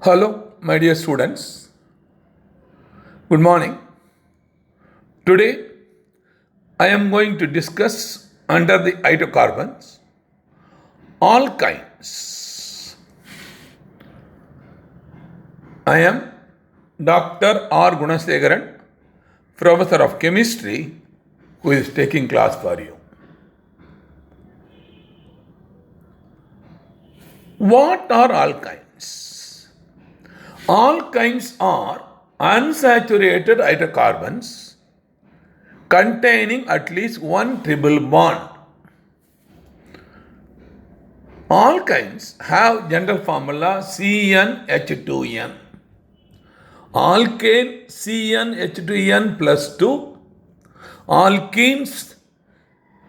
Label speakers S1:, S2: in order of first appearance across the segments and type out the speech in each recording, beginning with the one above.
S1: Hello, my dear students. Good morning. Today, I am going to discuss under the hydrocarbons alkynes. I am Dr. R. Gunasegaran, Professor of Chemistry, who is taking class for you. What are alkynes? Alkynes are unsaturated hydrocarbons containing at least one triple bond. Alkynes have general formula CnH2n. Alkane CnH2n plus 2. Alkenes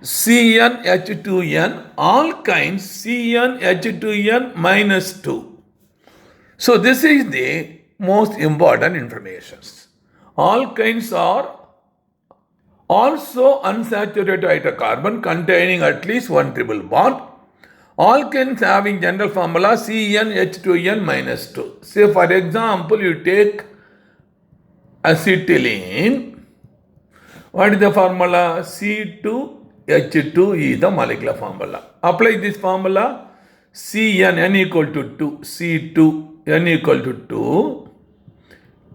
S1: CnH2n. Alkynes CnH2n minus 2. So this is the most important information. Alkynes are also unsaturated hydrocarbon containing at least one triple bond. Alkenes having general formula CnH2n minus 2. Say for example, you take acetylene. What is the formula? C2H2 is the molecular formula. Apply this formula. Cn n equal to 2. C2 n equal to 2.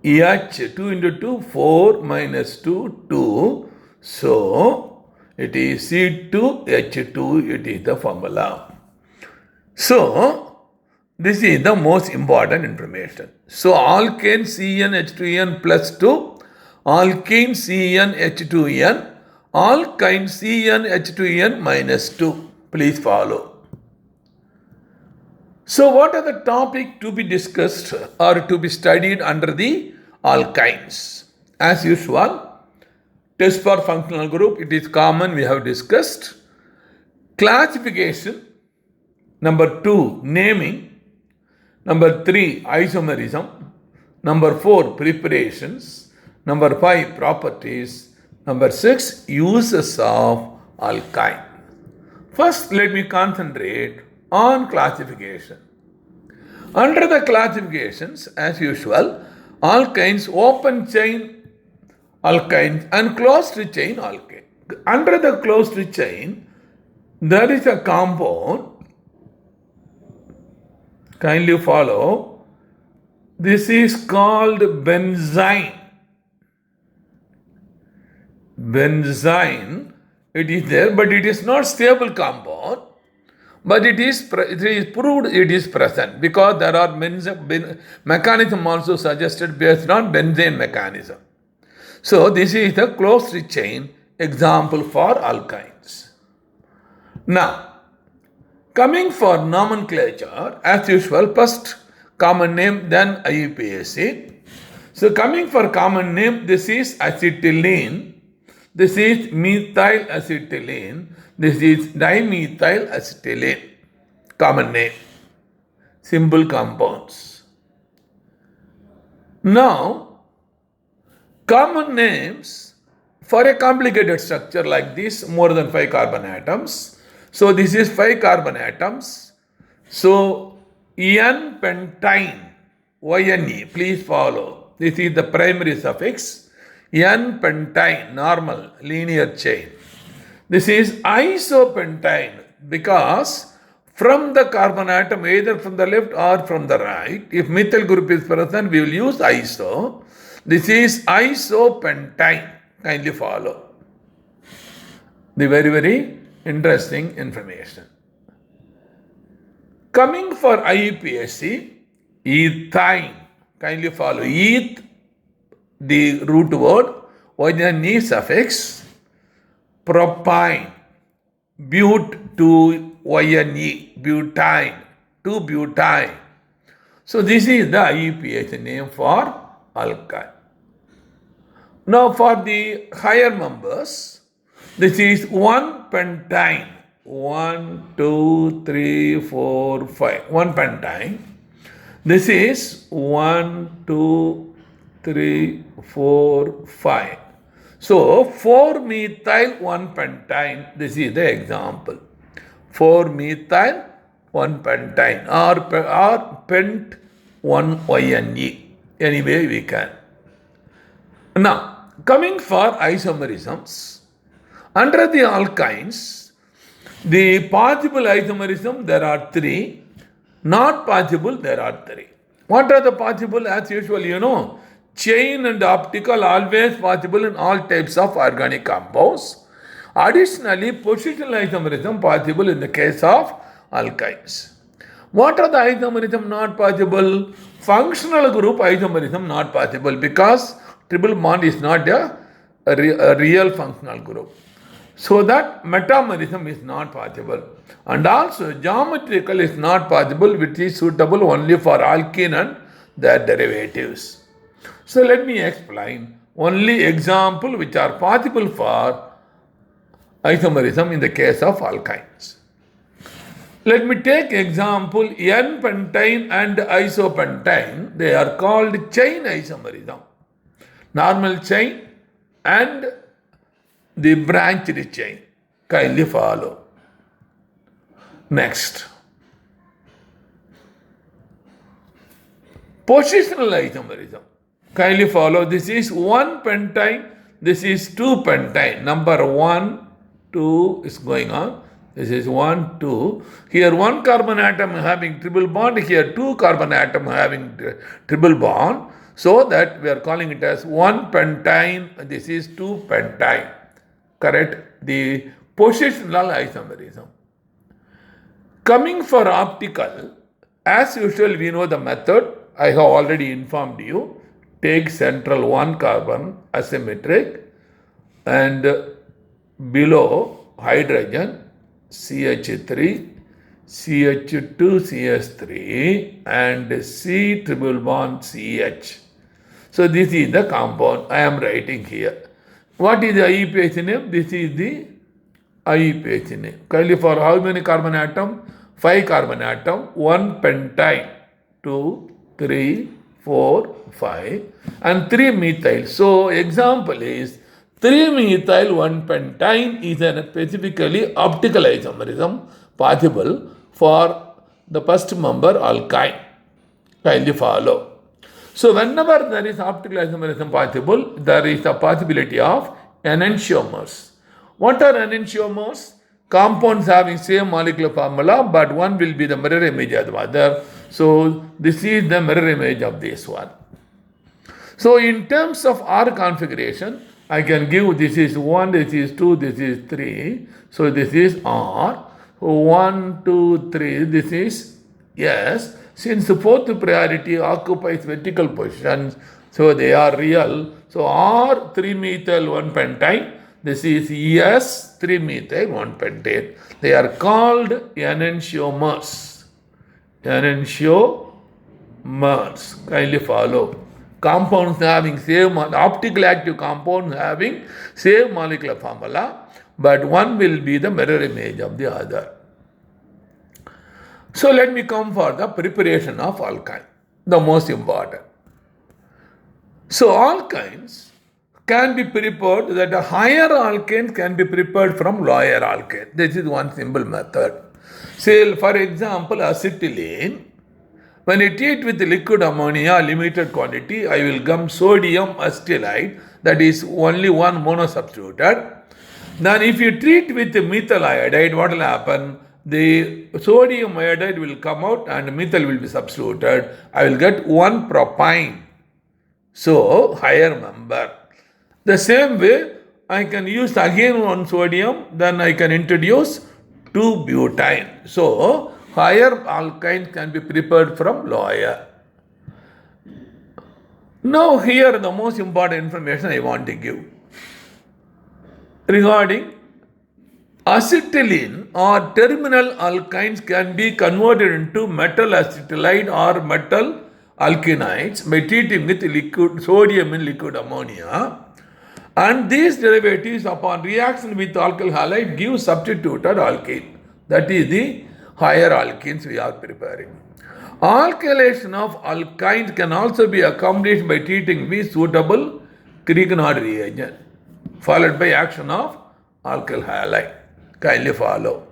S1: H 2 into 2, 4 minus 2, 2. So, it is C2H2, it is the formula. So, this is the most important information. So, alkane CnH2n plus 2, alkene CnH2n, alkyne CnH2n minus 2. Please follow. So, what are the topic to be discussed or to be studied under the alkynes? As usual, test for functional group, it is common, we have discussed. Classification. Number 2, naming. Number 3, isomerism. Number 4, preparations. Number 5, properties. Number 6, uses of alkyne. First, let me concentrate on classification. Under the classifications, as usual, alkynes, open chain alkynes and closed chain alkane. Under the closed chain, there is a compound. Kindly follow. This is called benzene. Benzene, it is there, but it is not stable compound. But it is proved it is present because there are mechanism also suggested based on benzene mechanism. So this is the closed chain example for alkynes. Now, coming for nomenclature, as usual, first common name, then IUPAC. So coming for common name, this is acetylene, this is methyl acetylene, this is dimethyl acetylene, common name, simple compounds. Now, common names for a complicated structure like this, more than 5 carbon atoms. So this is 5 carbon atoms. So N-pentyne, YNE, please follow. This is the primary suffix. N-pentyne, normal, linear chain. This is isopentyne because from the carbon atom, either from the left or from the right, if methyl group is present, we will use iso. This is isopentyne. Kindly follow. The very, very interesting information. Coming for IUPAC, ethine. Kindly follow. Eth, the root word, YNE suffix, propyne, but to YNE, butane, to butane. So this is the IUPAC name for alkyne. Now for the higher members, this is 1-pentyne. 1, 2, 3, 4, 5. 1-pentyne. This is 1, 2, 3, 4, 5. So 4-methyl 1-pentyne, this is the example. 4-methyl 1-pentyne or pent one YNE. Anyway, we can. Now, coming for isomerisms, under the alkynes, the possible isomerism there are 3, not possible there are 3. What are the possible? As usual, chain and optical always possible in all types of organic compounds. Additionally, positional isomerism possible in the case of alkynes. What are the isomerism not possible? Functional group isomerism not possible because triple bond is not a real functional group. So that metamerism is not possible. And also geometrical is not possible, which is suitable only for alkene and their derivatives. So let me explain only example which are possible for isomerism in the case of alkynes. Let me take example N-pentane and isopentane. They are called chain isomerism. Normal chain and the branched chain. Kindly follow. Next. Positional isomerism. Kindly follow. This is 1 pentane. This is 2 pentane. Number 1, 2 is going on. This is 1, 2. Here 1 carbon atom having triple bond. Here 2 carbon atom having triple bond. So that we are calling it as 1 pentane. This is 2 pentane. Correct? The positional isomerism. Coming for optical, as usual we know the method. I have already informed you. Take central 1 carbon asymmetric and below hydrogen CH3, CH2, CH3 and C triple bond CH. So this is the compound I am writing here. What is the IUPAC name? This is the IUPAC name. Kindly for how many carbon atom? 5 carbon atom, 1 pentane, 2, 3, 4, 5 and 3 methyl. So example is 3 methyl 1 pentane is a specifically optical isomerism possible for the first member alkyne. Kindly follow. So whenever there is optical isomerism possible, there is a possibility of enantiomers. What are enantiomers? Compounds having same molecular formula, but one will be the mirror image of the other. So this is the mirror image of this one. So in terms of R configuration, I can give this is 1, this is 2, this is 3. So this is R. 1, 2, 3, this is S. Since the fourth priority occupies vertical positions, so they are real. So R 3-methyl 1-pentane. This is ES 3-methyl 1-pentane. They are called enantiomers. Enantiomers. Kindly follow. Compounds having same optical active compounds having same molecular formula, but one will be the mirror image of the other. So let me come for the preparation of alkyne, the most important. So alkynes can be prepared, that a higher alkane can be prepared from lower alkane. This is one simple method. Say for example acetylene. When I treat with liquid ammonia, limited quantity, I will come sodium acetylide, that is only one monosubstituted. Then if you treat with methyl iodide, what will happen? The sodium iodide will come out and methyl will be substituted. I will get one propyne. So higher member. The same way, I can use again one sodium, then I can introduce 2 butane. So higher alkynes can be prepared from lower. Now here the most important information I want to give. Regarding acetylene or terminal alkynes can be converted into metal acetylide or metal alkenides by treating with liquid sodium in liquid ammonia. And these derivatives upon reaction with alkyl halide give substituted alkene. That is the higher alkenes we are preparing. Alkylation of alkynes can also be accomplished by treating with suitable Grignard reagent, followed by action of alkyl halide. Kindly follow.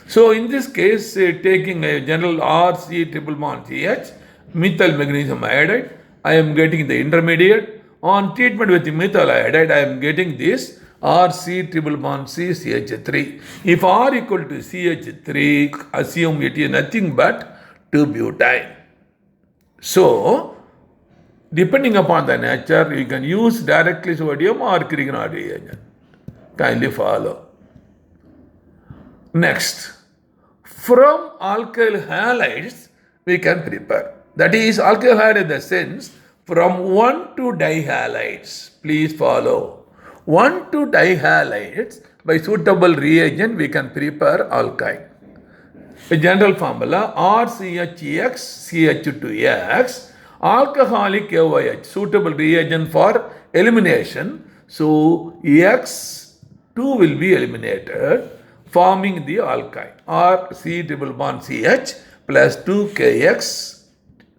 S1: So in this case, taking a general RC triple bond CH methyl magnesium iodide, I am getting the intermediate. On treatment with methyl iodide, I am getting this RC triple bond C CH3. If R equal to CH3, assume it is nothing but 2-butyne. So, depending upon the nature, you can use directly sodium or Grignard reagent. Kindly follow. Next, from alkyl halides, we can prepare. That is, alkyl halide in the sense, from 1 to dihalides. Please follow. 1 to dihalides, by suitable reagent, we can prepare alkyne. A general formula, RCHX, CH2X, alcoholic AOH, suitable reagent for elimination. So, X2 will be eliminated, forming the alkyne, or C triple bond CH plus 2KX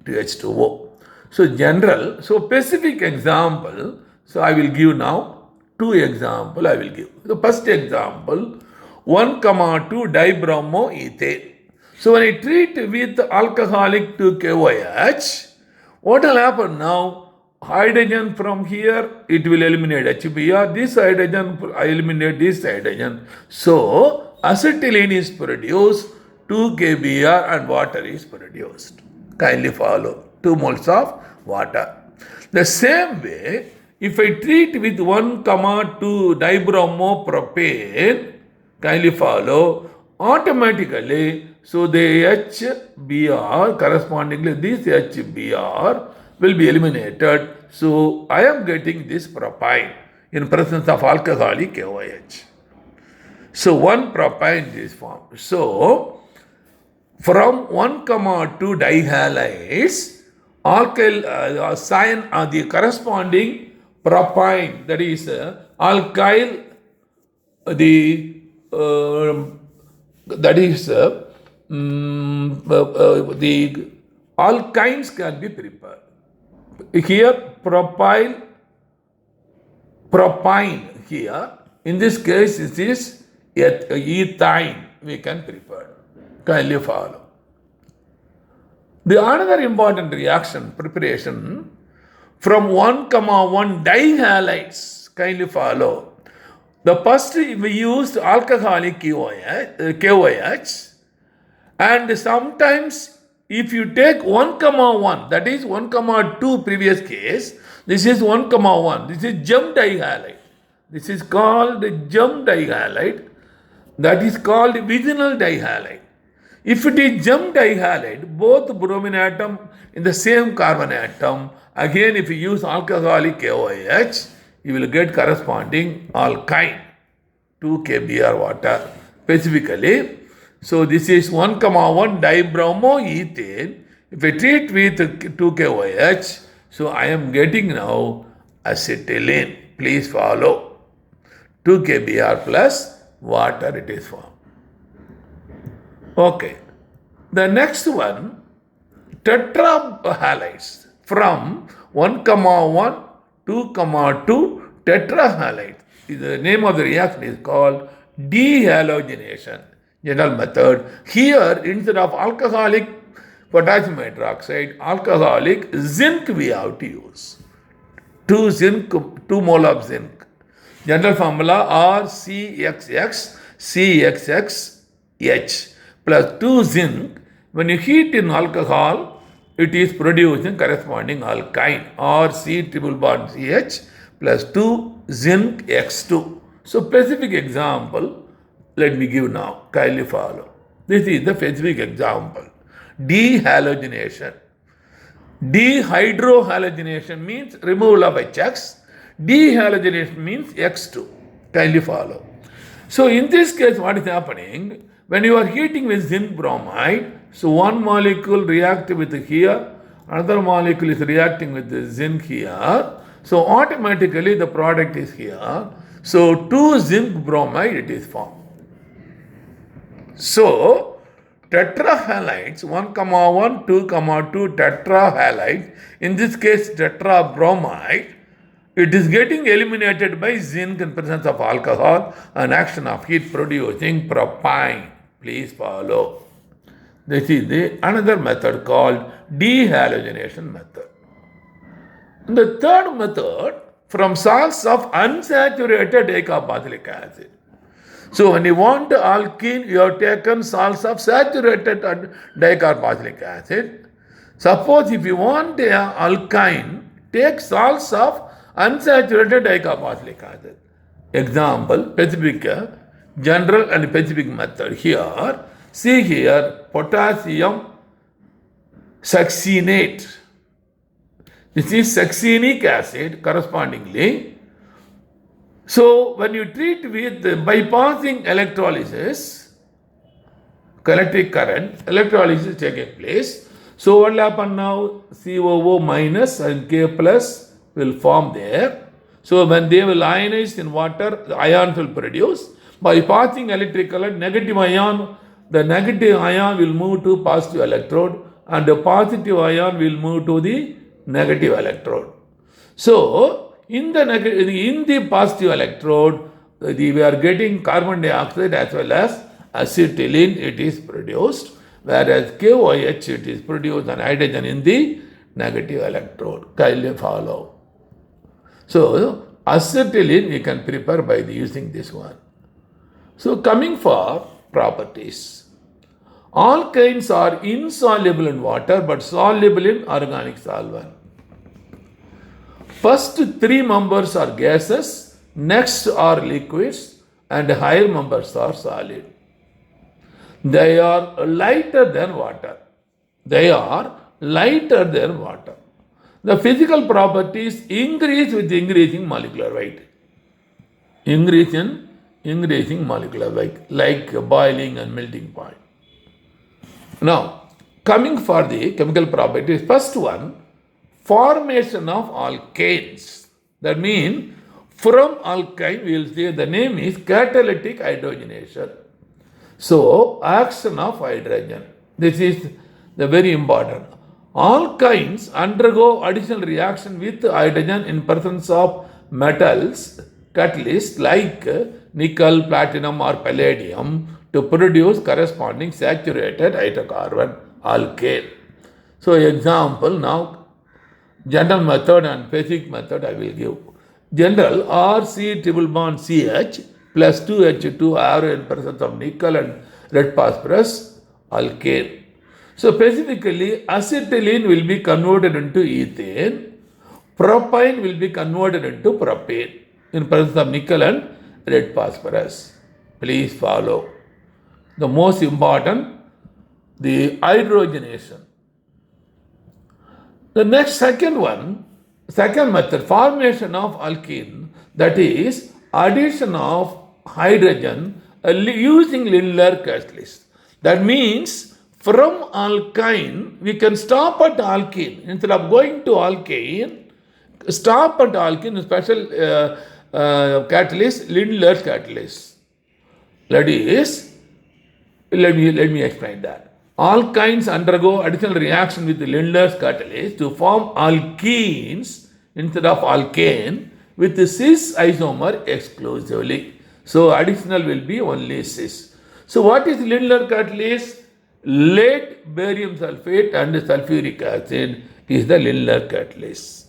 S1: to H2O. So, general, so specific example, so I will give now 2 example I will give. The first example, 1, 2 dibromoethane. So, when I treat with alcoholic 2KOH, what will happen now? Hydrogen from here, it will eliminate HBr. This hydrogen, I eliminate this hydrogen. So, acetylene is produced, 2 kBr and water is produced. Kindly follow. 2 moles of water. The same way, if I treat with 1, 2 dibromopropane, kindly follow, automatically, so the HBr, correspondingly this HBr will be eliminated. So, I am getting this propyne in presence of alcoholic AOH. So, 1 propyne is formed. So, from 1, 2 dihalides, alkyl cyan are the corresponding propyne, that is alkyl, the alkynes can be prepared. Here propyne here, in this case it is ethyne we can prepare. Kindly follow. The another important reaction preparation from 1, 1 dihalides, kindly follow. The first we used alcoholic KOH, and sometimes if you take 1, 1, that is 1, 2 previous case, this is 1, 1, this is gem dihalide. This is called gem dihalide, that is called viginal dihalide. If it is gem dihalide, both bromine atom in the same carbon atom, again if you use alcoholic KOH, you will get corresponding alkyne, 2 kBr water specifically. So, this is 1, 1 dibromoethane. If I treat with 2 KOH, so I am getting now acetylene. Please follow. 2 kBr plus water it is formed. Okay. The next one, tetrahalides. From 1, 1, 2, 2 tetrahalides. The name of the reaction is called dehalogenation. General method. Here, instead of alcoholic potassium hydroxide, alcoholic zinc we have to use. 2 mole of zinc. General formula RCXX CXXH plus 2 zinc. When you heat in alcohol, it is producing corresponding alkyne, RC triple bond CH plus 2 zinc X2. So, specific example, let me give now. Kindly follow. This is the specific example. Dehalogenation. Dehydrohalogenation means removal of HX. Dehalogenation means X2. Kindly follow. So, in this case, what is happening? When you are heating with zinc bromide, so one molecule reacts with here, another molecule is reacting with the zinc here. So, automatically the product is here. So, 2 zinc bromide it is formed. So, tetrahalides, 1, 1, 2, 2 tetrahalides, in this case tetrabromide, it is getting eliminated by zinc in presence of alcohol and action of heat producing propyne. Please follow. This is the another method called dehalogenation method. The third method, from salts of unsaturated dicarboxylic acid. So when you want alkene, you have taken salts of saturated dicarboxylic acid. Suppose if you want an alkyne, take salts of unsaturated dicarboxylic acid. Example, specific, general and specific method. Here, see here, potassium succinate. This is succinic acid correspondingly. So when you treat with bypassing electrolysis, electric current, electrolysis taking place. So what will happen now? COO minus and K plus will form there. So when they will ionize in water, the ions will produce. By passing electric current, negative ion, the negative ion will move to positive electrode and the positive ion will move to the negative electrode. So in the positive electrode, we are getting carbon dioxide as well as acetylene, it is produced, whereas KOH, it is produced and hydrogen in the negative electrode. Kindly follow. So acetylene we can prepare by using this one. So coming for properties. Alkynes are insoluble in water but soluble in organic solvent. First three members are gases, next are liquids, and higher members are solid. They are lighter than water. They are lighter than water. The physical properties increase with increasing molecular weight. Increasing molecular weight, like boiling and melting point. Now, coming for the chemical properties, first one, formation of alkanes. That means from alkyne we will say the name is catalytic hydrogenation. So action of hydrogen. This is the very important. Alkynes undergo additional reaction with hydrogen in presence of metals, catalysts like nickel, platinum or palladium to produce corresponding saturated hydrocarbon alkane. So example now, general method and specific method I will give. General RC triple bond CH plus 2H2 arrow in presence of nickel and red phosphorus alkane. So specifically acetylene will be converted into ethane, propane will be converted into propane in presence of nickel and red phosphorus. Please follow. The most important, the hydrogenation. The next second method, formation of alkene, that is addition of hydrogen using Lindlar catalyst. That means from alkyne, we can stop at alkene. Instead of going to alkane, stop at alkene, special catalyst, Lindlar catalyst. That is, let me explain that. Alkynes undergo additional reaction with the Lindlar's catalyst to form alkenes instead of alkane with the cis isomer exclusively. So additional will be only cis. So what is Lindlar catalyst? Lead, barium sulfate and sulfuric acid is the Lindlar catalyst.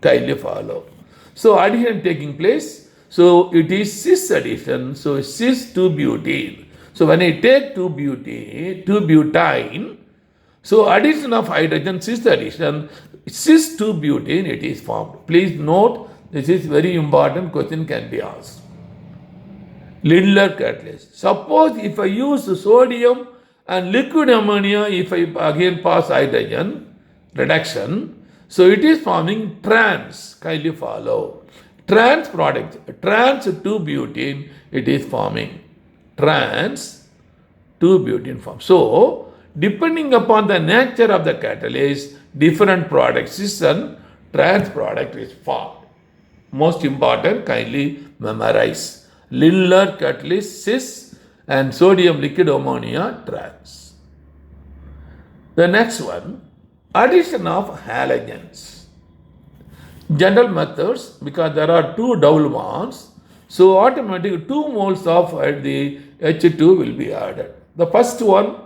S1: Kindly follow. So addition taking place. So it is cis addition. So cis 2-butene. So when I take 2-butene, so addition of hydrogen, cis addition, cis 2-butene, it is formed. Please note, this is very important, question can be asked. Lindlar catalyst. Suppose if I use sodium and liquid ammonia, if I again pass hydrogen reduction, so it is forming trans. Kindly follow. Trans product, trans 2-butene, it is forming. Trans 2-butene form. So, depending upon the nature of the catalyst, different products, cis and trans product is formed. Most important, kindly memorize. Lindlar catalyst cis and sodium liquid ammonia trans. The next one, addition of halogens. General methods, because there are two double bonds, so automatically 2 moles of the H2 will be added. The first one,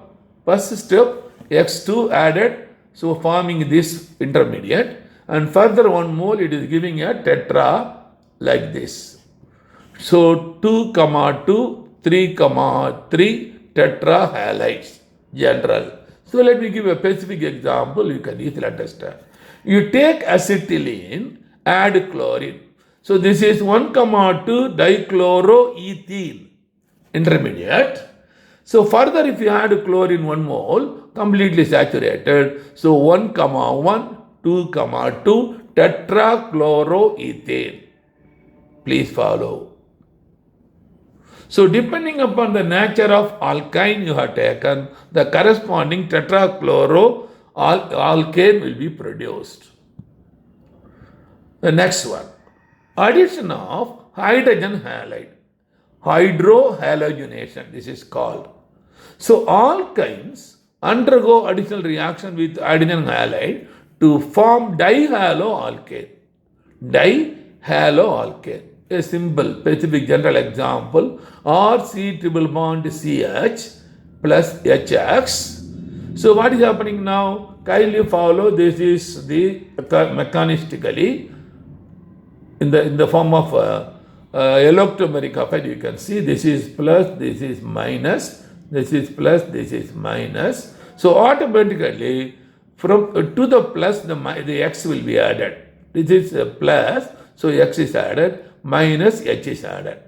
S1: First step, X2 added, so forming this intermediate, and further 1 mole it is giving a tetra like this. So 2, 2, 3, 3 tetra halides general. So let me give a specific example, you can easily understand. You take acetylene, add chlorine. So this is 1, 2 dichloroethene intermediate. So further if you add chlorine 1 mole, completely saturated. So 1, 1, 2, 2 tetrachloroethane. Please follow. So depending upon the nature of alkyne you have taken, the corresponding tetrachloroalkane will be produced. The next one, addition of hydrogen halide, hydrohalogenation, this is called. So alkynes undergo additional reaction with hydrogen halide to form dihaloalkane. Dihaloalkane. A simple specific general example, RC triple bond CH plus HX. So what is happening now? Kindly follow. This is the mechanistically in the form of electromeric effect. You can see this is plus, this is minus, this is plus, this is minus. So automatically from to the plus the X will be added. This is plus, so X is added, minus H is added.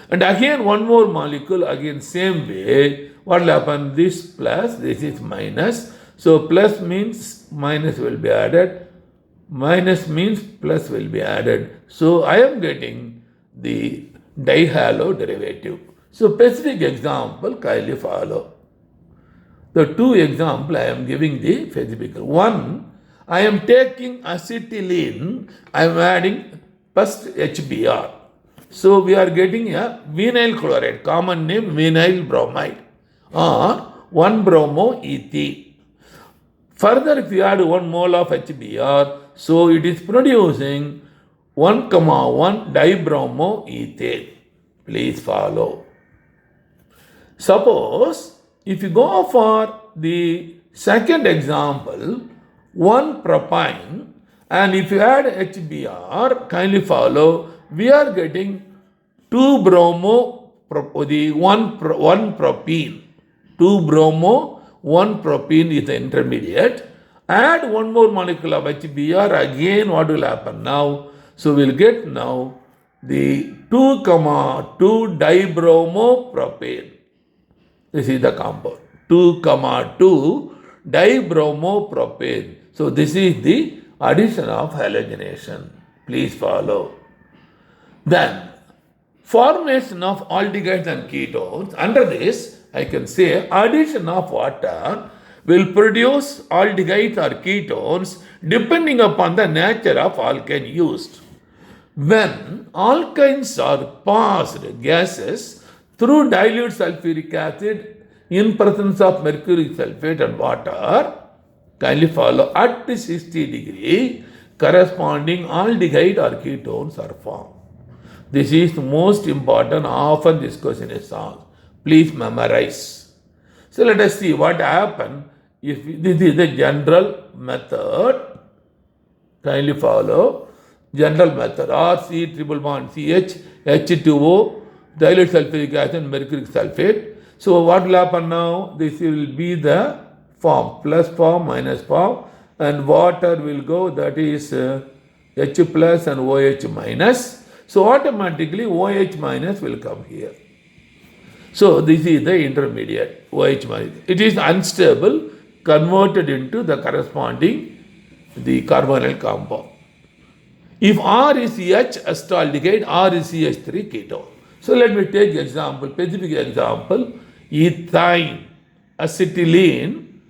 S1: And again one more molecule, again same way, what will happen? This plus, this is minus. So plus means minus will be added, minus means plus will be added. So I am getting the dihalo derivative. So specific example, kindly follow. The two example I am giving the specific. One, I am taking acetylene, I am adding first HBr. So we are getting a vinyl chloride, common name vinyl bromide or 1-bromoethene. Further, if you add 1 mole of HBr, so it is producing 1, 1 dibromoethane. Please follow. Suppose if you go for the second example, 1 propyne, and if you add HBr, kindly follow, we are getting 2 bromo, the 1 propene. 2 bromo, 1 propene is the intermediate. Add 1 more molecule of HBr, again what will happen now? So we will get now the 2, 2 dibromopropane. This is the compound. 2, 2 dibromopropane. So this is the addition of halogenation. Please follow. Then formation of aldehydes and ketones. Under this, I can say addition of water will produce aldehydes or ketones depending upon the nature of alkane used. When alkynes are passed gases through dilute sulfuric acid in presence of mercury sulfate and water, kindly follow, at 60 degree corresponding aldehyde or ketones are formed. This is the most important, often this question is asked. Please memorize. So let us see what happens if this is the general method. Kindly follow. General method, RC triple bond CH, H2O, dilute sulfuric acid, mercury sulfate. So what will happen now? This will be the form, plus form, minus form, and water will go, that is H plus and OH minus. So automatically OH minus will come here. So this is the intermediate, OH minus. It is unstable, converted into the corresponding the carbonyl compound. If R is H acetaldehyde, R is CH3 ketone. So let me take example, specific example, ethine, acetylene,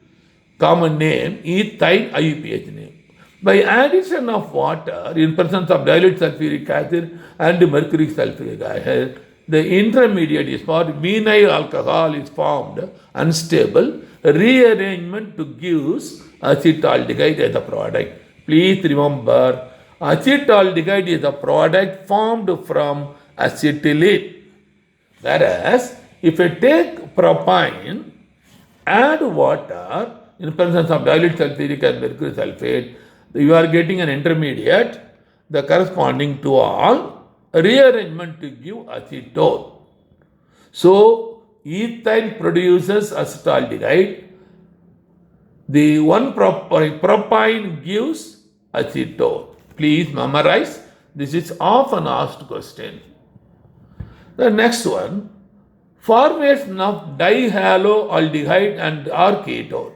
S1: common name, ethine, IUPAC name. By addition of water in presence of dilute sulfuric acid and mercury sulfuric acid, the intermediate is for vinyl alcohol is formed, unstable, rearrangement to give acetaldehyde as a product. Please remember, acetaldehyde is a product formed from acetylene. Whereas, if I take propyne, add water in presence of dilute sulfuric and mercury sulfate, you are getting an intermediate, the corresponding to all, rearrangement to give acetone. So, ethyl produces acetaldehyde, the one propine gives acetone. Please memorize, this is often asked question. The next one, formation of dihaloaldehyde and or ketone.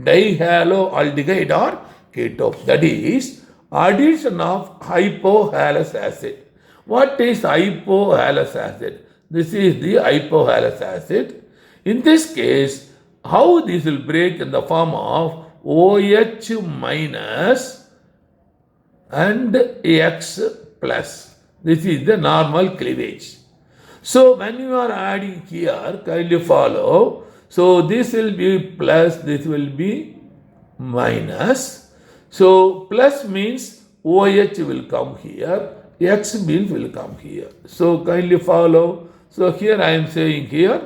S1: Dihaloaldehyde or ketone, that is addition of hypohalous acid. What is hypohalous acid? This is the hypohalous acid. In this case, how this will break in the form of OH minus and X plus. This is the normal cleavage. So when you are adding here, kindly follow. So this will be plus, this will be minus. So plus means OH will come here, X means will come here. So kindly follow. So here I am saying here,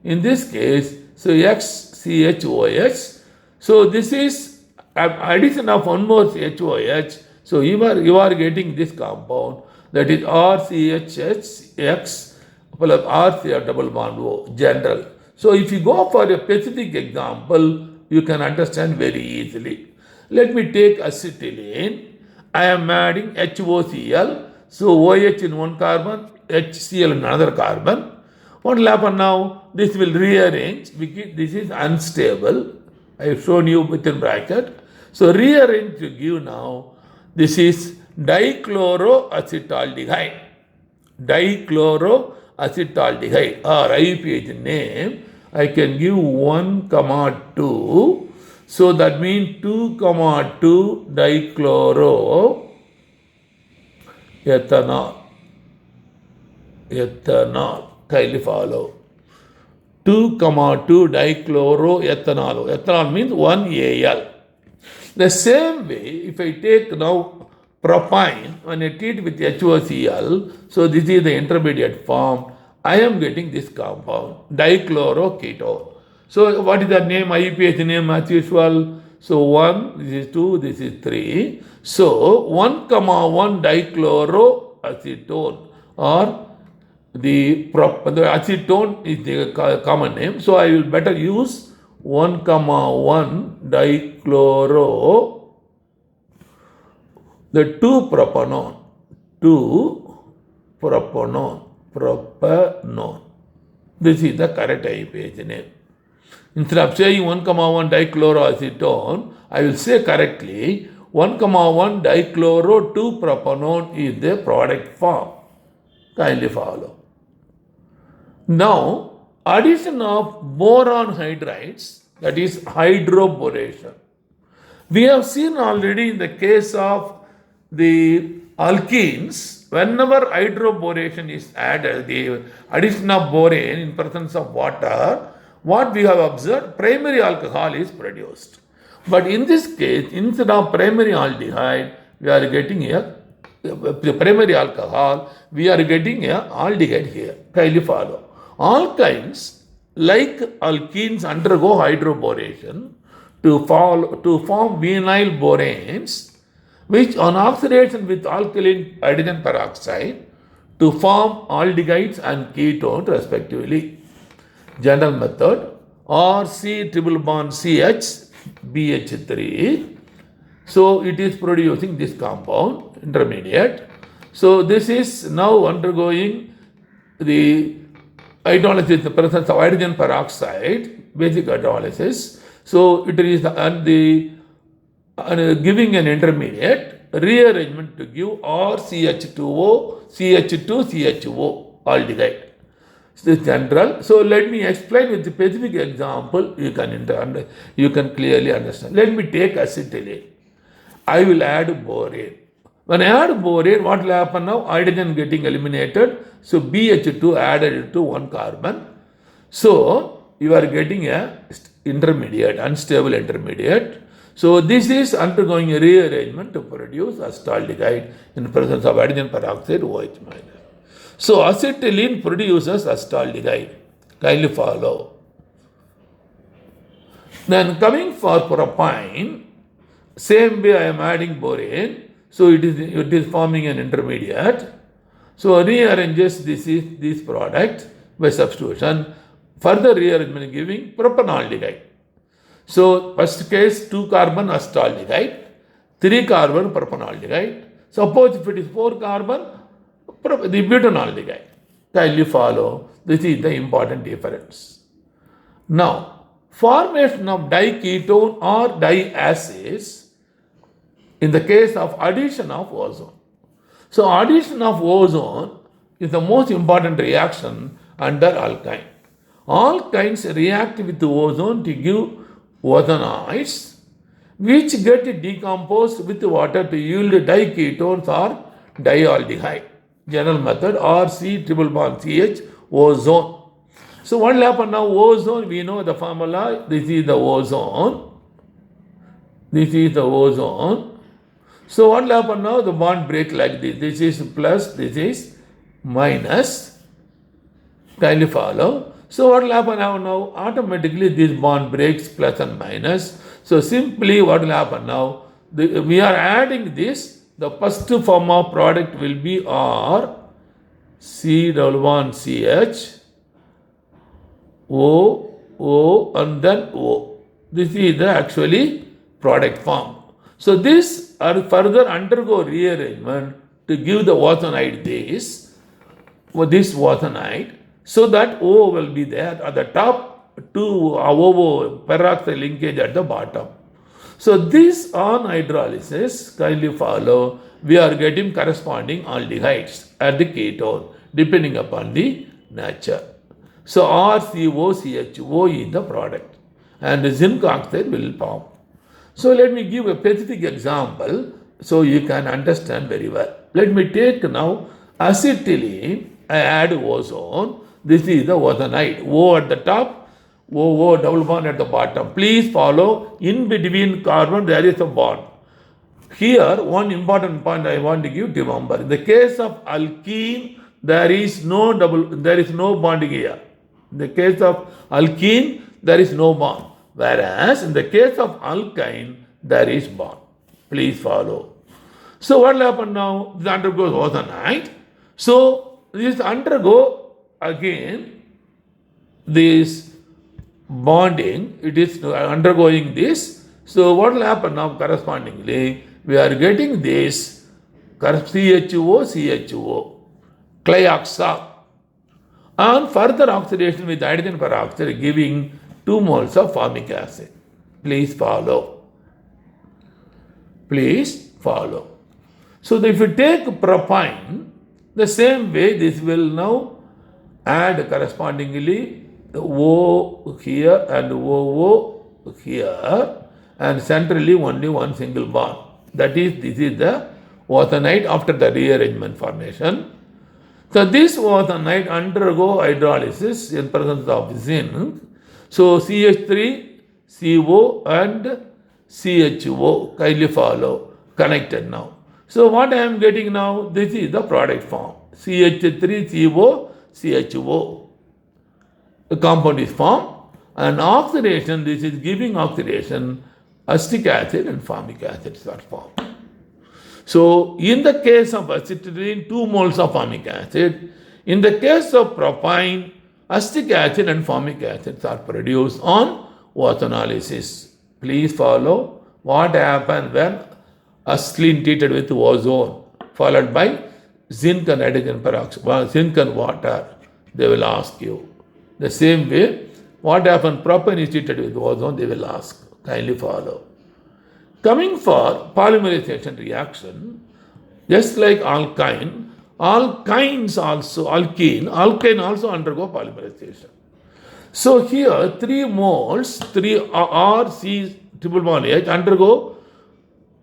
S1: in this case, so XCHOH. So this is addition of one more HOH. So you are getting this compound, that is RCHX plus RCH double bond O, general. So if you go for a specific example, you can understand very easily. Let me take acetylene. I am adding HOCl. So OH in one carbon, HCl in another carbon. What will happen now? This will rearrange because this is unstable. I have shown you within bracket. So rearrange to give now. This is dichloroacetaldehyde. Dichloroacetaldehyde or IUPAC name. I can give 1, 2. So that means 2, 2 dichloroethanol. Ethanol. Kindly follow. 2, 2 dichloroethanol. Ethanol means 1 Al. The same way, if I take now propine, when I treat with HOCl, so this is the intermediate form, I am getting this compound, dichloroketone. So what is the name, IUPAC name as usual? So 1, this is 2, this is 3. So 1, 1 dichloroacetone, or the acetone is the common name. So I will better use 1, 1 dichloro, the 2-propanone. This is the correct IUPAC name. Instead of saying 1, 1 dichloroacetone, I will say correctly 1, 1 dichloro 2-propanone is the product form. Kindly follow. Now, addition of boron hydrides, that is hydroboration. We have seen already in the case of the alkenes, whenever hydroboration is added, the addition of borane in presence of water, what we have observed, primary alcohol is produced. But in this case, instead of primary aldehyde, we are getting a primary alcohol, we are getting a aldehyde here. Kindly follow. Alkynes, like alkenes, undergo hydroboration to form vinyl boranes, which on oxidation with alkaline hydrogen peroxide to form aldehydes and ketones respectively. General method, RC triple bond CH BH3. So it is producing this compound, intermediate. So this is now undergoing the hydrolysis in the presence of hydrogen peroxide, basic hydrolysis. So it is giving an intermediate rearrangement to give RCH2O, CH2CHO aldehyde. This is general. So let me explain with a specific example. You can clearly understand. Let me take acetylene. I will add borane. When I add borane, what will happen now? Hydrogen getting eliminated. So BH2 added to one carbon. So you are getting a intermediate, unstable intermediate. So this is undergoing a rearrangement to produce acetaldehyde in presence of hydrogen peroxide OH minus. So acetylene produces acetaldehyde. Kindly follow. Then coming for propine, same way I am adding borane, so it is forming an intermediate. So rearranges this product by substitution. Further rearrangement giving propanaldehyde. So first case 2 carbon acetaldehyde, 3 carbon propanaldehyde. Suppose if it is 4 carbon, the butanaldehyde. Kindly follow. This is the important difference. Now, formation of diketone or diaceres in the case of addition of ozone. So addition of ozone is the most important reaction under alkyne. Alkynes react with ozone to give ozonoids which get decomposed with water to yield diketones or dialdehyde. General method RC triple bond CH ozone. So what will happen now? Ozone, we know the formula. This is the ozone. This is the ozone. So what will happen now? The bond break like this. This is plus, this is minus. Kindly follow. So what will happen now? Automatically this bond breaks plus and minus. So simply what will happen now? We are adding this. The first form of product will be R C double bond CH O and then O. This is the actually product form. So this are further undergo rearrangement to give the ozonide this ozonide, so that O will be there at the top, to OO peroxide linkage at the bottom. So this on hydrolysis, kindly follow, we are getting corresponding aldehydes at the ketone depending upon the nature. So RCOCHO is the product and the zinc oxide will form. So let me give a specific example so you can understand very well. Let me take now acetylene, I add ozone. This is the ozonide. O at the top, O double bond at the bottom. Please follow, in between carbon there is a bond. Here one important point I want to give, remember. In the case of alkene, there is no bonding here. In the case of alkene, there is no bond. Whereas in the case of alkyne, there is bond. Please follow. So what will happen now? This undergoes ozonide. So this undergo again this bonding, it is undergoing this. So what will happen now correspondingly? We are getting this CHO, Clyoxa, and further oxidation with hydrogen peroxide giving 2 moles of formic acid. Please follow. Please follow. So if you take propine, the same way this will now add correspondingly the O here and OO here, and centrally only one single bond. That is, this is the ozonide after the rearrangement formation. So this ozonide undergo hydrolysis in presence of zinc. So CH3, CO and CHO, kindly follow, connected now. So what I am getting now, this is the product form. CH3CO, CHO. The compound is formed, and oxidation, this is giving oxidation, acetic acid and formic acids are formed. So in the case of acetylene, 2 moles of formic acid. In the case of propine, acetic acid and formic acids are produced on ozonolysis. Please follow what happens when acetylene treated with ozone followed by zinc and hydrogen peroxide, zinc and water. They will ask you. The same way, what happens propane is treated with ozone, they will ask. Kindly follow. Coming for polymerization reaction, just like alkyne, alkane also undergo polymerization. So here 3 moles, 3 RC triple bond H undergo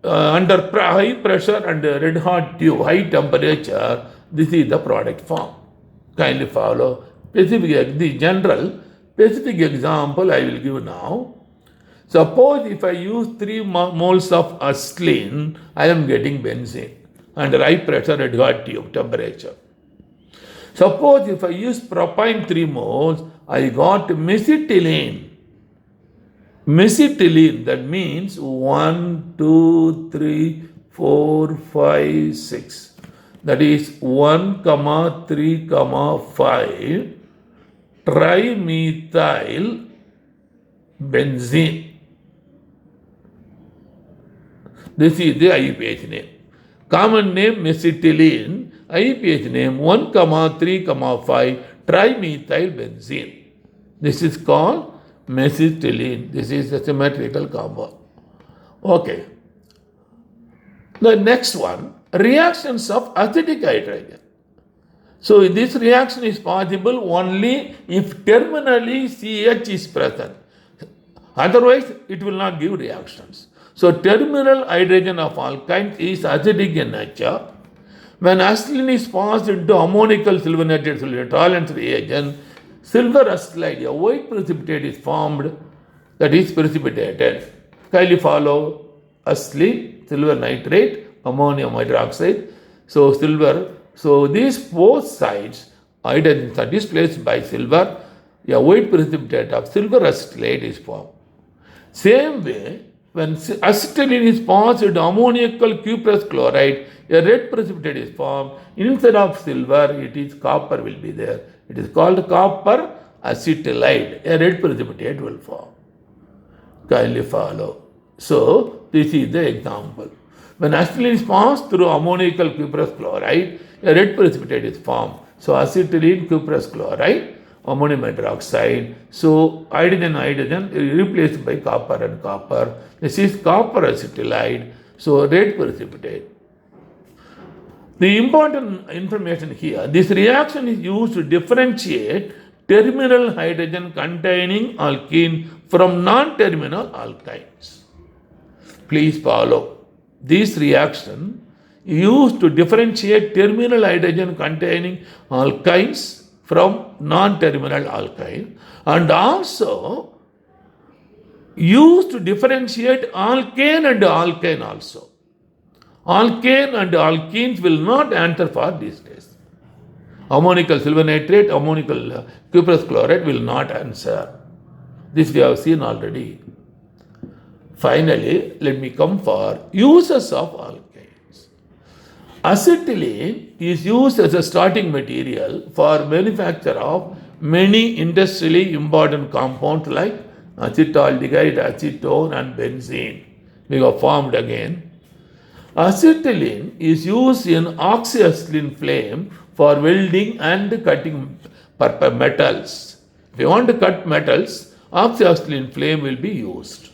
S1: under high pressure and red hot tube, high temperature. This is the product form. Kindly follow. The general specific example I will give now. Suppose if I use 3 moles of acetylene, I am getting benzene under high pressure red hot tube temperature. Suppose if I use propine 3 moles, I got mesitylene mesitylene, that means 1, 2, 3, 4, 5, 6. That is 1, 3, 5 trimethyl benzene. This is the IUPAC name. Common name mesitylene, IUPAC name 1, 3, 5 trimethyl benzene. This is called mesitylene. This is a symmetrical compound. Okay. The next one, reactions of acetic hydrogen. So this reaction is possible only if terminally CH is present. Otherwise, it will not give reactions. So terminal hydrogen of alkynes is acidic in nature. When acetylene is passed into ammonical silver-nitrate solution tolerance reagent, silver acetylide, a white precipitate is formed, that is precipitated. Kindly follow acetylene, silver nitrate, ammonium hydroxide. So silver. So these both sides, hydrogens are displaced by silver. A white precipitate of silver acetylide is formed. Same way, when acetylene is passed into ammoniacal cuprous chloride, a red precipitate is formed. Instead of silver, it is copper will be there. It is called copper acetylide. A red precipitate will form. Kindly follow. So, this is the example. When acetylene is passed through ammoniacal cuprous chloride, a red precipitate is formed. So, acetylene, cuprous chloride, ammonium hydroxide. So, hydrogen is replaced by copper and copper. This is copper acetylide. So, red precipitate. The important information here, this reaction is used to differentiate terminal hydrogen containing alkene from non-terminal alkynes. Please follow. This reaction is used to differentiate terminal hydrogen containing alkynes from non-terminal alkyne, and also used to differentiate alkane and alkane also. Alkane and alkenes will not answer for these days. Ammoniacal silver nitrate, ammoniacal cuprous chloride will not answer. This we have seen already. Finally, let me come for uses of alkanes. Acetylene is used as a starting material for manufacture of many industrially important compounds like acetaldehyde, acetone and benzene. We have formed again. Acetylene is used in oxyacetylene flame for welding and cutting metals. If you want to cut metals, oxyacetylene flame will be used.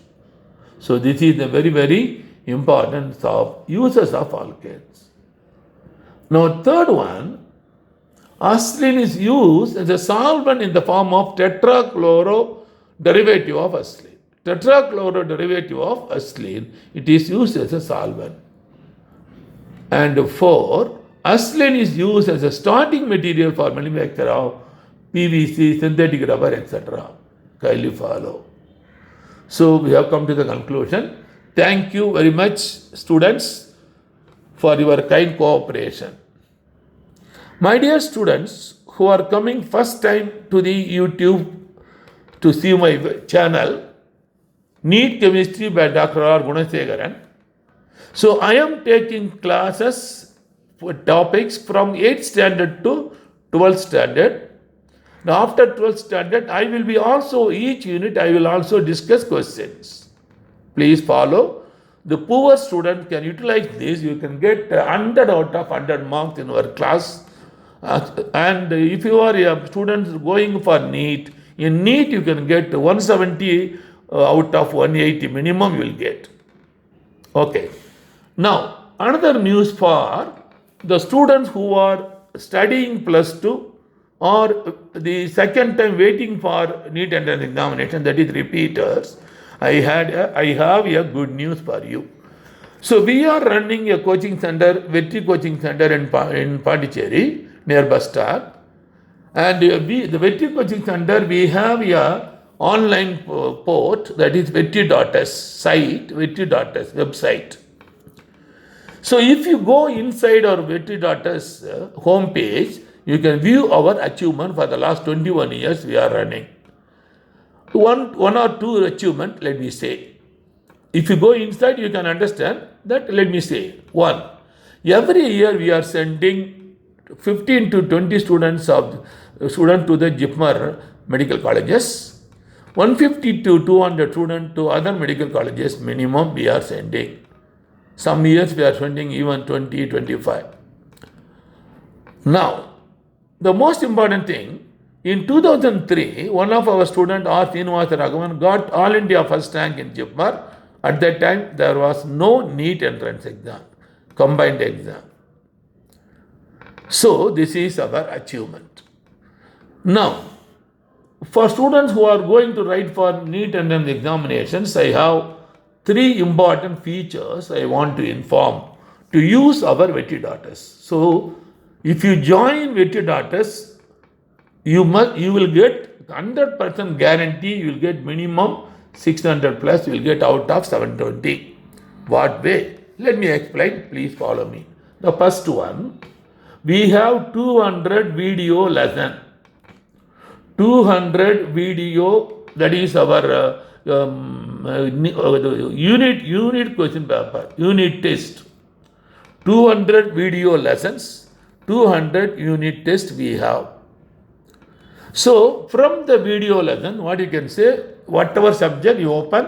S1: So this is the very, very importance of uses of alkanes. Now third one, acetylene is used as a solvent in the form of tetrachloro derivative of acetylene. Tetrachloro derivative of acetylene, it is used as a solvent. And 4, acetylene is used as a starting material for manufacture of PVC, synthetic rubber, etc. Kindly follow. So we have come to the conclusion. Thank you very much, students, for your kind cooperation. My dear students who are coming first time to the YouTube to see my channel, NEET Chemistry by Dr. R. Gunasegaran. So I am taking classes for topics from 8th standard to 12th standard. Now after 12th standard, I will be also, each unit I will also discuss questions. Please follow. The poor student can utilize this. You can get 100 out of 100 marks in our class. And if you are a student going for NEET, in NEET you can get 170 out of 180 minimum you will get. Okay. Now, another news for the students who are studying +2 or the second time waiting for NEET entrance examination, that is repeaters, I have a good news for you. So we are running a coaching center, Vetri Coaching Center in Pondicherry, near bus stop. And the Vetri Coaching Center, we have a online port, that is vetri.s site, vetri.s website. So if you go inside our vetri.s homepage, you can view our achievement for the last 21 years we are running. one or two achievement, let me say. If you go inside, you can understand that. Let me say, one, every year we are sending 15 to 20 students to the JIPMER medical colleges, 150 to 200 students to other medical colleges minimum we are sending. Some years we are sending even 20, 25. Now, the most important thing, in 2003, one of our students, R. Srinivasa Raghavan, got All India first rank in JIPMER. At that time, there was no NEET entrance exam, combined exam. So, this is our achievement. Now, for students who are going to write for NEET entrance examinations, I have 3 important features I want to inform to use our Vettidatas. So, if you join Vettidatas, you will get 100% guarantee, you will get minimum 600 plus, you will get out of 720. What way? Let me explain, please follow me. The first one, we have 200 video lesson. 200 video, that is our unit question paper, unit test. 200 video lessons, 200 unit test we have. So, from the video lesson, what you can say, whatever subject you open,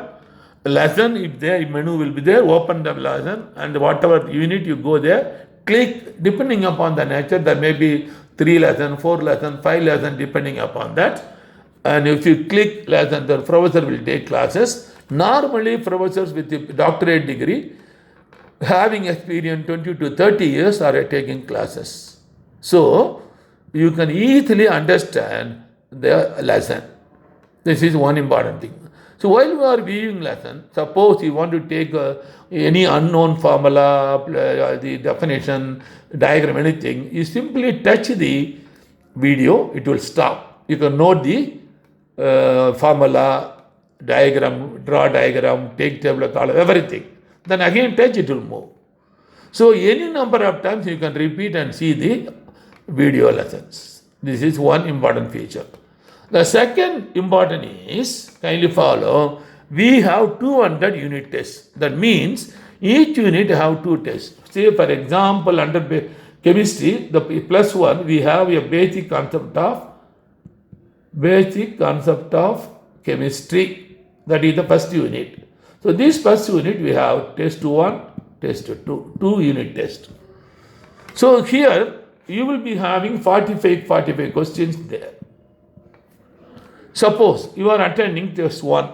S1: the lesson, if there, menu will be there, open the lesson, and whatever unit you go there, click, depending upon the nature, there may be 3 lessons, 4 lessons, 5 lessons, depending upon that. And if you click lesson, the professor will take classes. Normally, professors with a doctorate degree, having experience 20 to 30 years, are taking classes. So, you can easily understand the lesson. This is one important thing. So while you are viewing lesson, suppose you want to take any unknown formula, the definition, diagram, anything, you simply touch the video, it will stop. You can note the formula, diagram, draw diagram, take table, column, everything. Then again touch, it will move. So any number of times you can repeat and see the video lessons. This is one important feature. The second important is, kindly follow, we have 200 unit tests. That means each unit have 2 tests. Say for example, under chemistry, the plus 1, we have a basic concept of chemistry. That is the first unit. So this first unit we have test 1, test 2, 2 unit test. So here you will be having 45 questions there. Suppose you are attending test 1,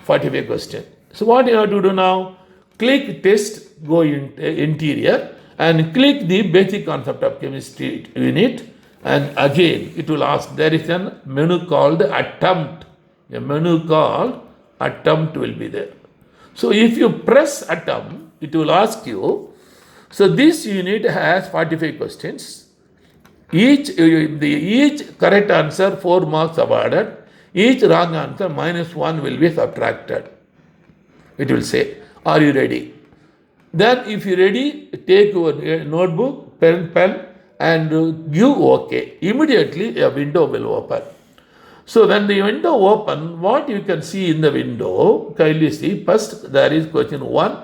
S1: 45 questions. So what you have to do now? Click test, go in interior, and click the basic concept of chemistry unit, and again it will ask, there is a menu called attempt. A menu called attempt will be there. So if you press attempt, it will ask you, so this unit has 45 questions. Each correct answer 4 marks awarded. Each wrong answer -1 will be subtracted. It will say, are you ready? Then if you ready, take your notebook, pen, and give OK. Immediately a window will open. So when the window open, what you can see in the window, kindly see, first there is question 1,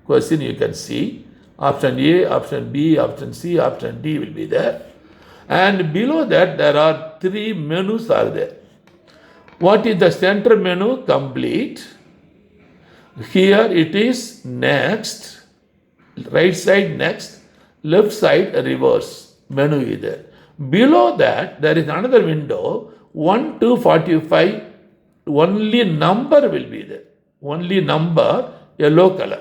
S1: question you can see, option A, option B, option C, option D will be there. And below that there are 3 menus are there. What is the center menu? Complete. Here it is next, right side next, left side reverse menu is there. Below that there is another window, 1 to 45, only number will be there. Only number, yellow color.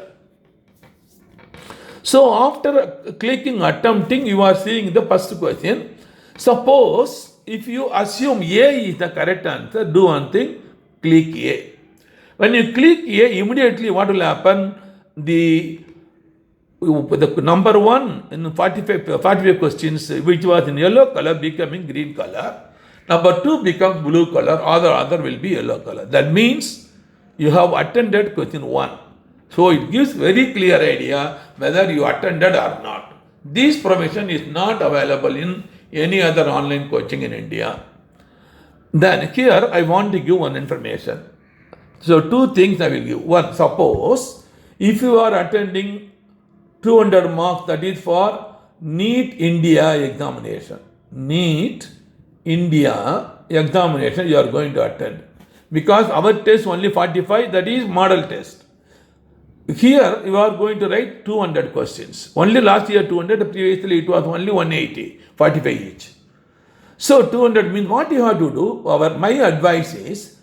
S1: So after clicking attempting, you are seeing the first question. Suppose if you assume A is the correct answer, do one thing, click A. When you click A, immediately what will happen? The number 1 in 45 questions, which was in yellow color, becoming green color. Number 2 becomes blue color, other will be yellow color. That means you have attended question 1. So it gives very clear idea whether you attended or not. This information is not available in any other online coaching in India. Then here I want to give one information. So two things I will give. One, suppose if you are attending 200 marks, that is for NEET India examination. NEET India examination you are going to attend. Because our test only 45, that is model test. Here you are going to write 200 questions. Only last year 200, previously it was only 180, 45 each. So 200 means what you have to do, my advice is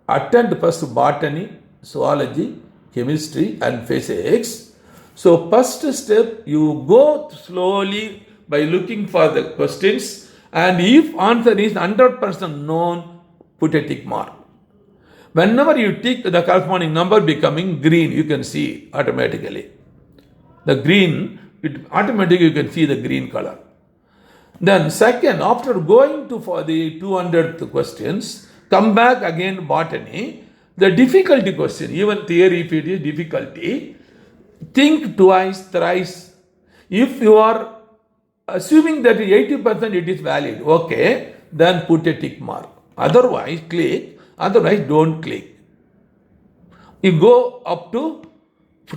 S1: attend first botany, zoology, chemistry and physics. So first step, you go slowly by looking for the questions, and if answer is 100% known, put a tick mark. Whenever you tick, the corresponding number becoming green, you can see automatically. The green, automatically you can see the green color. Then second, after going to for the 200th questions, come back again botany. The difficulty question, even theory if it is difficulty, think twice, thrice. If you are assuming that 80% it is valid, okay, then put a tick mark. Otherwise, click. Otherwise, don't click. You go up to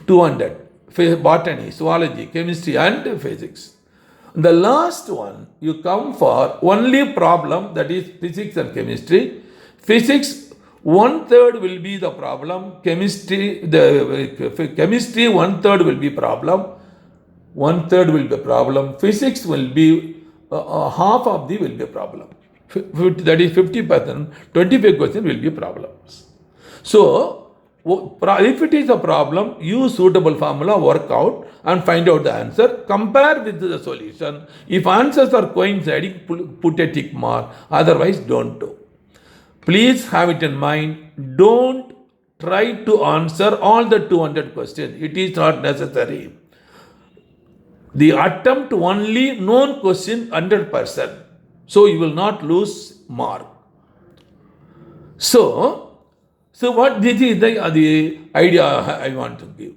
S1: 200. Botany, zoology, chemistry and physics. The last one, you come for only problem, that is physics and chemistry. Physics, 1/3 will be the problem. Chemistry, 1/3 will be problem. 1/3 will be problem. Physics will be half of the will be problem. That is 50%, 25 questions will be problems. So, if it is a problem, use suitable formula, work out and find out the answer. Compare with the solution. If answers are coinciding, put a tick mark. Otherwise, don't do. Please have it in mind. Don't try to answer all the 200 questions. It is not necessary. The attempt only known question 100%. So you will not lose mark. So what this is the idea I want to give.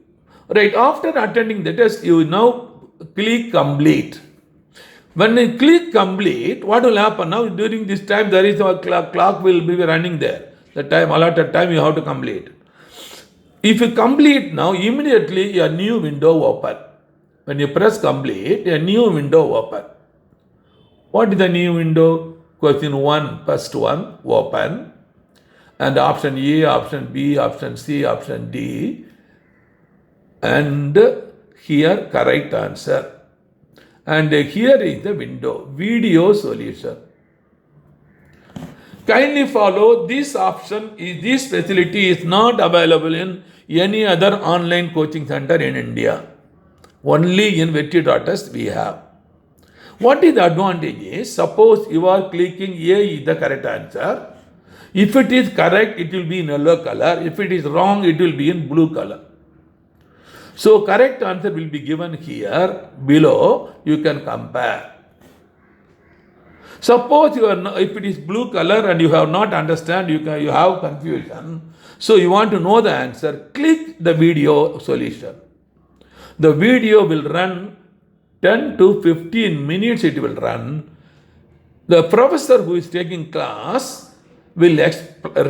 S1: Right, after attending the test, you now click complete. When you click complete, what will happen now? During this time, there is a clock will be running there. The time, allotted time you have to complete. If you complete now, immediately a new window open. When you press complete, a new window open. What is the new window? Question 1, first one, open. And option A, option B, option C, option D. And here correct answer. And here is the window, video solution. Kindly follow this option. This facility is not available in any other online coaching center in India. Only in Vetri.us we have. What is the advantage is, suppose you are clicking A is the correct answer. If it is correct, it will be in yellow color. If it is wrong, it will be in blue color. So correct answer will be given here below. You can compare. Suppose if it is blue color and you have not understand, you have confusion. So you want to know the answer, click the video solution. The video will run 10 to 15 minutes it will run. The professor who is taking class will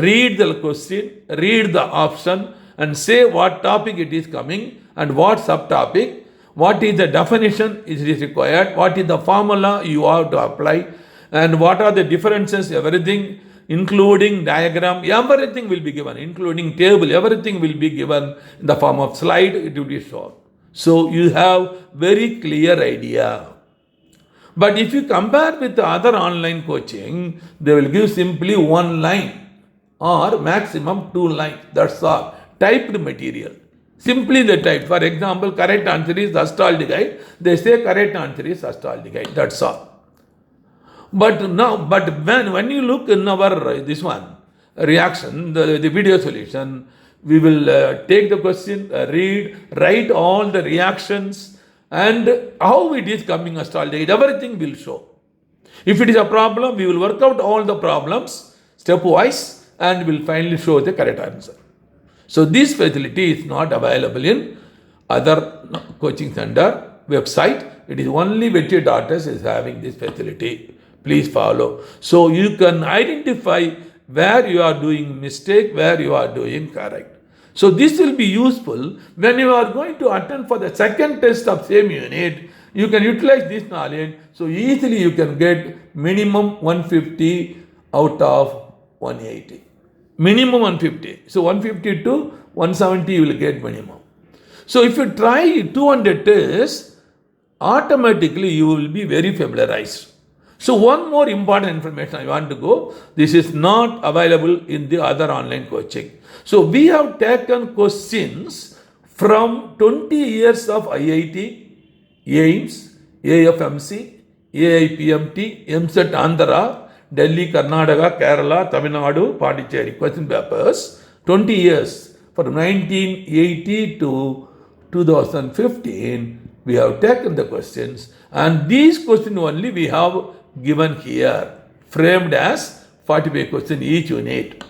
S1: read the question, read the option and say what topic it is coming and what subtopic, what is the definition is required, what is the formula you have to apply, and what are the differences, everything, including diagram, everything will be given, including table, everything will be given in the form of slide, it will be shown. So you have very clear idea. But if you compare with the other online coaching, they will give simply one line or maximum 2 lines. That's all. Typed material. Simply they type. For example, correct answer is acetaldehyde. They say correct answer is acetaldehyde. That's all. But when you look in our this one reaction, the video solution, we will take the question, read, write all the reactions and how it is coming acetaldehyde. Everything will show. If it is a problem, we will work out all the problems stepwise and will finally show the correct answer. So this facility is not available in other coaching center website. It is only Vetri.us is having this facility. Please follow. So you can identify where you are doing mistake, where you are doing correct. So this will be useful when you are going to attend for the second test of same unit. You can utilize this knowledge. So easily you can get minimum 150 out of 180. Minimum 150. So 150 to 170 you will get minimum. So if you try 200 tests, automatically you will be very familiarized. So one more important information I want to go. This is not available in the other online coaching. So we have taken questions from 20 years of IIT, AIMS, AFMC, AIPMT, MSET Andhra, Delhi, Karnataka, Kerala, Tamil Nadu, Pondicherry question papers, 20 years from 1980 to 2015, we have taken the questions, and these questions only we have given here, framed as 45 questions each unit.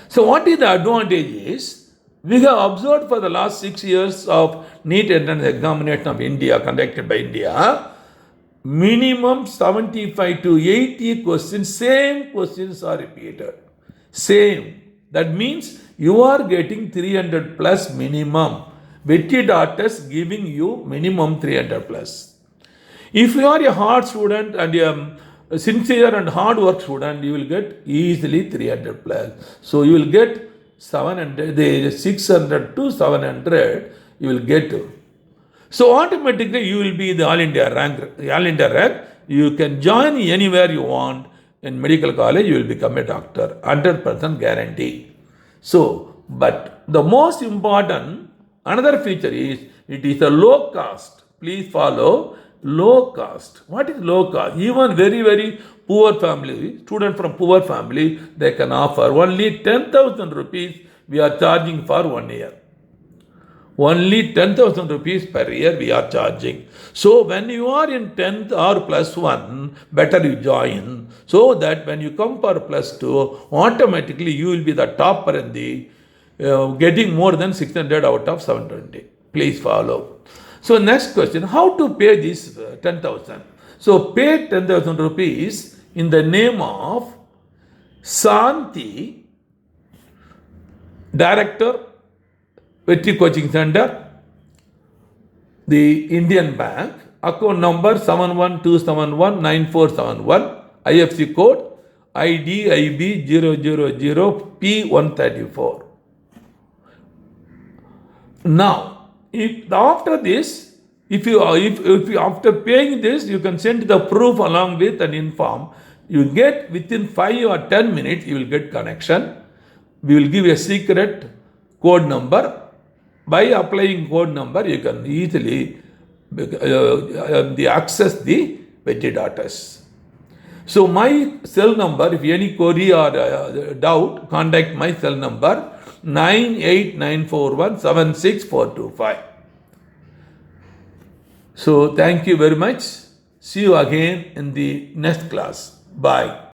S1: So what is the advantage is, we have observed for the last 6 years of NEET entrance examination of India conducted by India, minimum 75 to 80 questions, same questions are repeated. Same. That means you are getting 300 plus minimum. Vetted artists giving you minimum 300 plus. If you are a hard student and a sincere and hard work student, you will get easily 300 plus. So you will get 700, the 600 to 700 you will get. So automatically you will be the All India rank. You can join anywhere you want. In medical college, you will become a doctor. 100% guarantee. So, but the most important, another feature is, it is a low cost. Please follow, low cost. What is low cost? Even very, very poor family, student from poor family, they can offer only 10,000 rupees we are charging for 1 year. Only 10,000 rupees per year we are charging. So when you are in 10th or plus 1, better you join, so that when you come for plus 2, automatically you will be the topper in the getting more than 600 out of 720. Please follow. So next question, how to pay this 10,000? So pay 10,000 rupees in the name of Santi, Director, Vetri Coaching Center, the Indian Bank, account number 712719471, IFC code IDIB 000P134. Now, if after this, if you after paying this, you can send the proof along with an inform. You get within 5 or 10 minutes, you will get connection. We will give a secret code number. By applying code number, you can easily access the vetted datas. So my cell number, if any query or doubt, contact my cell number 989417645. So thank you very much. See you again in the next class. Bye.